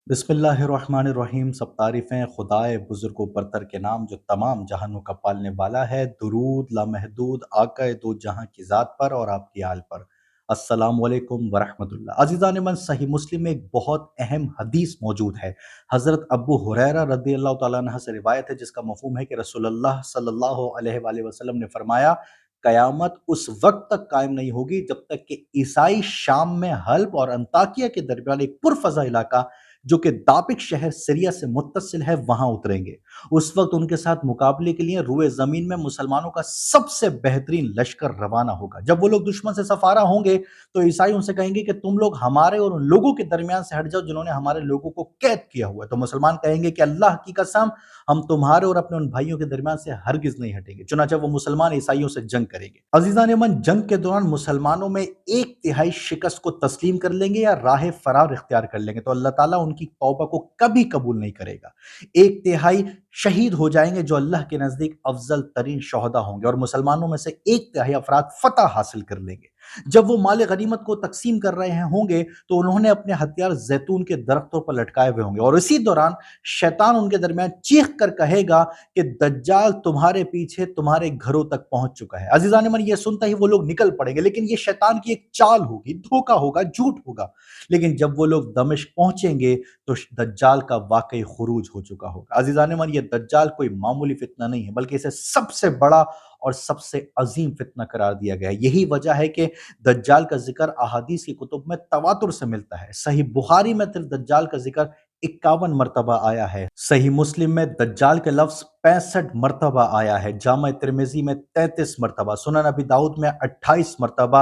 बिस्मिल्लाहिर्रहमानिर्रहीम। सब तारीफ़ें खुदाए बुज़ुर्ग व बरतर के नाम जो तमाम जहानों का पालने वाला है। दुरूद लामहदूद आक़ाए दो जहां की ज़ात पर और आपकी आल पर। अस्सलामु अलैकुम वरहमतुल्लाह। अज़ीज़ान मन, सही मुस्लिम में एक बहुत अहम हदीस मौजूद है। हज़रत अबू हुरैरा रज़ियल्लाहु तआला अन्हु से रिवायत है, जिसका मफ़हूम है कि रसूलुल्लाह सल्लल्लाहु अलैहि वसल्लम ने फरमाया, क़यामत उस वक्त तक कायम नहीं होगी जब तक कि ईसाई शाम में हल्ब और अंताकिया के दरमियान एक पुरफ़ज़ा इलाका जो कि दापिक शहर सीरिया से मुत्तसिल है, वहां उतरेंगे। उस वक्त उनके साथ मुकाबले के लिए रुए जमीन में मुसलमानों का सबसे बेहतरीन लश्कर रवाना होगा। जब वो लोग दुश्मन से सफारा होंगे तो ईसाई उनसे कहेंगे कि तुम लोग हमारे और उन लोगों के दरमियान से हट जाओ जिन्होंने हमारे लोगों को कैद किया हुआ है। तो मुसलमान कहेंगे कि अल्लाह की कसम, हम तुम्हारे और अपने उन भाइयों के दरमियान से हरगिज नहीं हटेंगे। चुनांचे वो मुसलमान ईसाइयों से जंग करेंगे। अजीजान मन, जंग के दौरान मुसलमानों में एक तिहाई शिकस्त को तस्लीम कर लेंगे या राह फरार इख्तियार कर लेंगे तो अल्लाह ताला उनकी तौबा को कभी कबूल नहीं करेगा। एक तिहाई शहीद हो जाएंगे जो अल्लाह के नजदीक अफजल तरीन शोहदा होंगे, और मुसलमानों में से एक तिहाई अफराद फतह हासिल कर लेंगे। जब वो माल गनीमत को तकसीम कर रहे हैं होंगे तो उन्होंने अपने हथियार जैतून के दरख्तों पर लटकाए हुए होंगे, और इसी दौरान शैतान उनके दरमियान चीख कर कहेगा कि दज्जाल तुम्हारे पीछे तुम्हारे घरों तक पहुंच चुका है। अजीजान मन, ये सुनता ही वो लोग निकल पड़ेंगे, लेकिन ये शैतान की एक चाल होगी, धोखा होगा, झूठ होगा। लेकिन जब वो लोग दमिश्क पहुंचेंगे तो दज्जाल का वाकई खुरूज हो चुका होगा। अजीजान मन, ये दज्जाल कोई मामूली फितना नहीं है, बल्कि इसे सबसे बड़ा और सबसे अजीम फितना करार दिया गया है। यही वजह है कि दज्जाल का जिक्र अहादीस की कुतुब में तवातुर से मिलता है। सही बुखारी में सिर्फ दज्जाल का जिक्र 51 मरतबा आया है। सही मुस्लिम में दज्जाल के लफ्ज 65 मरतबा आया है। जामा तिर्मिजी में 33 मरतबा, सुनन अबी दाऊद में 28 मरतबा,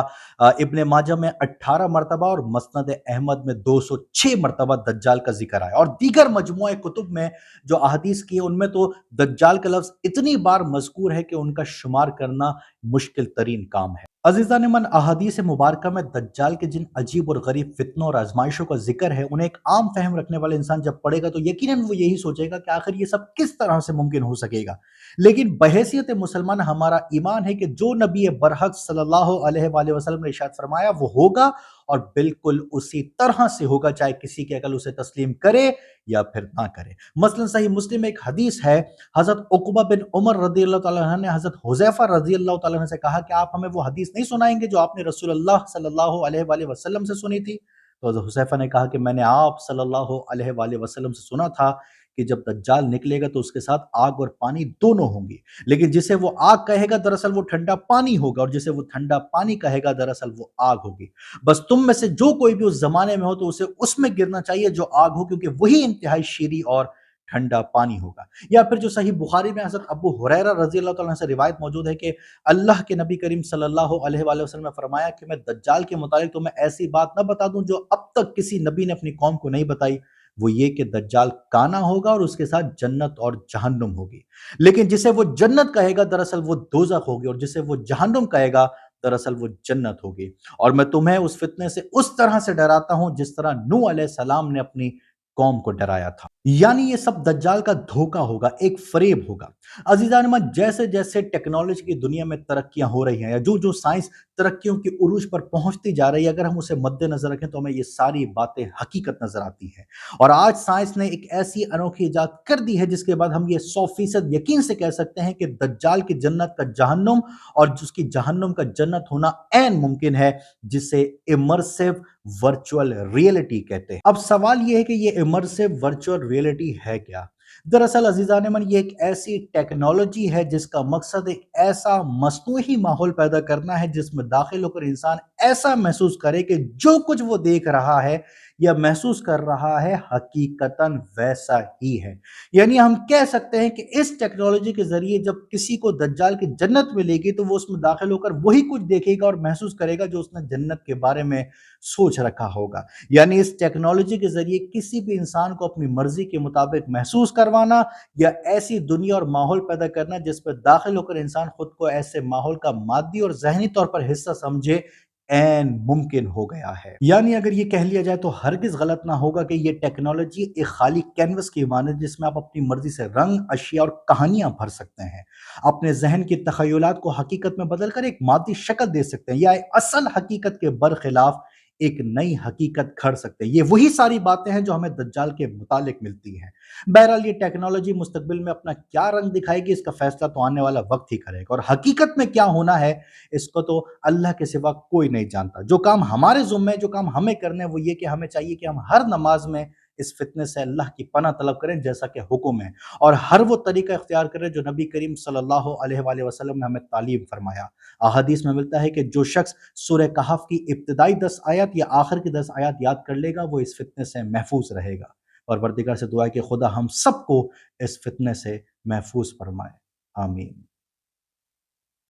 इब्ने माजा में 18 मरतबा और मसनद अहमद में 206 मरतबा दज्जाल का जिक्र आया। और दीगर मजमुए कुतुब में जो अहादीस की है उनमें तो दज्जाल का लफ्ज इतनी बार मजकूर है कि उनका शुमार करना मुश्किल तरीन काम है। अजीज़ान मन, अहादीस मुबारका में दज्जाल के जिन अजीब और गरीब फितनों और आजमाइशों का जिक्र है उन्हें एक आम फहम रखने वाले इंसान जब पढ़ेगा तो यकीनन वो यही सोचेगा कि आखिर ये सब किस तरह से मुमकिन हो सकेगा। लेकिन बहैसियत मुसलमान हमारा ईमान है कि जो नबी बरहक सल्लल्लाहु अलैहि वसल्लम ने इरशाद फरमाया वो होगा, और बिल्कुल उसी तरह से होगा, चाहे किसी की अकल उसे तस्लीम करे या फिर ना करे। मसलन सही मुस्लिम में एक हदीस है, हजरत उकबा बिन उमर रज़ियल्लाहु ताला अन्हु ने हजरत हुज़ैफा रज़ियल्लाहु ताला अन्हु से कहा कि आप हमें वो हदीस नहीं सुनाएंगे जो आपने रसूलुल्लाह सल्लल्लाहु अलैहि वसल्लम से सुनी थी। तो हजरत हुज़ैफा ने कहा कि मैंने आप सल्लल्लाहु अलैहि वसल्लम से सुना था कि जब दज्जाल निकलेगा तो उसके साथ आग और पानी दोनों होंगी, लेकिन जिसे वो आग कहेगा दरअसल वो ठंडा पानी होगा, और जिसे वो ठंडा पानी कहेगा दरअसल वो आग होगी। बस तुम में से जो कोई भी उस जमाने में हो तो उसे उसमें गिरना चाहिए जो आग हो, क्योंकि वही इंतहाई शीरी और ठंडा पानी होगा। या फिर जो सही बुखारी में हज़रत अबू हुरैरा रज़ियल्लाहु तआला अन्हु से रिवायत मौजूद है कि अल्लाह के नबी करीम सल्लल्लाहु अलैहि वसल्लम ने फरमाया कि मैं दज्जाल के मुतालिक तुम्हें ऐसी बात ना बता दूं जो अब तक किसी नबी ने अपनी कौम को नहीं बताई। वो ये कि दज्जाल काना होगा और उसके साथ जन्नत और जहन्नुम होगी, लेकिन जिसे वो जन्नत कहेगा दरअसल वो दोजख होगी, और जिसे वो जहन्नुम कहेगा दरअसल वो जन्नत होगी। और मैं तुम्हें उस फितने से उस तरह से डराता हूं जिस तरह नूह अलैहिस्सलाम ने अपनी कौम को डराया था। यानी ये सब दज्जाल का धोखा होगा, एक फरेब होगा। अजीजान मन, जैसे जैसे टेक्नोलॉजी की दुनिया में तरक्कियां हो रही हैं या जो जो साइंस तरक्कियों की उरूज पर पहुंचती जा रही है, अगर हम उसे मद्देनजर रखें तो हमें ये सारी बातें हकीकत नजर आती हैं। और आज साइंस ने एक ऐसी अनोखी इजाद कर दी है जिसके बाद हम ये 100% यकीन से कह सकते हैं कि दज्जाल की जन्नत का जहन्नुम और जिसकी जहन्नुम का जन्नत होना ऐन मुमकिन है, जिसे इमर्सिव वर्चुअल रियलिटी कहते हैं। अब सवाल यह है कि ये इमर्सिव वर्चुअल रियलिटी है क्या? दरअसल अजीजान मन, ये एक ऐसी टेक्नोलॉजी है जिसका मकसद एक ऐसा मस्नूही माहौल पैदा करना है जिसमें दाखिल होकर इंसान ऐसा महसूस करे कि जो कुछ वो देख रहा है या महसूस कर रहा है हकीकतन वैसा ही है। यानी हम कह सकते हैं कि इस टेक्नोलॉजी के जरिए जब किसी को दज्जाल की जन्नत मिलेगी तो वो उसमें दाखिल होकर वही कुछ देखेगा और महसूस करेगा जो उसने जन्नत के बारे में सोच रखा होगा। यानी इस टेक्नोलॉजी के जरिए किसी भी इंसान को अपनी मर्जी के मुताबिक महसूस करवाना या ऐसी दुनिया और माहौल पैदा करना जिस पर दाखिल होकर इंसान खुद को ऐसे माहौल का मादी और जहनी तौर पर हिस्सा समझे, ऐन मुमकिन हो गया है। यानी अगर ये कह लिया जाए तो हरगिज गलत ना होगा कि ये टेक्नोलॉजी एक खाली कैनवस की मानद जिसमें आप अपनी मर्जी से रंग, अशिया और कहानियां भर सकते हैं, अपने जहन की तखयलात को हकीकत में बदल कर एक मादी शक्ल दे सकते हैं, या असल हकीकत के बरखिलाफ ایک نئی حقیقت گھڑ سکتے ہیں۔ یہ وہی ساری باتیں ہیں جو ہمیں دجال کے متعلق ملتی ہیں۔ بہرحال یہ ٹیکنالوجی مستقبل میں اپنا کیا رنگ دکھائے گی، اس کا فیصلہ تو آنے والا وقت ہی کرے گا، اور حقیقت میں کیا ہونا ہے اس کو تو اللہ کے سوا کوئی نہیں جانتا۔ جو کام ہمارے ذمہ ہے، جو کام ہمیں کرنے ہیں، وہ یہ کہ ہمیں چاہیے کہ ہم ہر نماز میں اس فتنے سے اللہ کی پناہ طلب کریں جیسا کہ حکم ہے، اور ہر وہ طریقہ اختیار کریں جو نبی کریم صلی اللہ علیہ وآلہ وسلم نے ہمیں تعلیم فرمایا۔ احادیث میں ملتا ہے کہ جو شخص سورہ کہف کی ابتدائی 10 آیات یا آخر کی 10 آیات یاد کر لے گا وہ اس فتنے سے محفوظ رہے گا۔ اور پروردگار سے دعا ہے کہ خدا ہم سب کو اس فتنے سے محفوظ فرمائے۔ آمین۔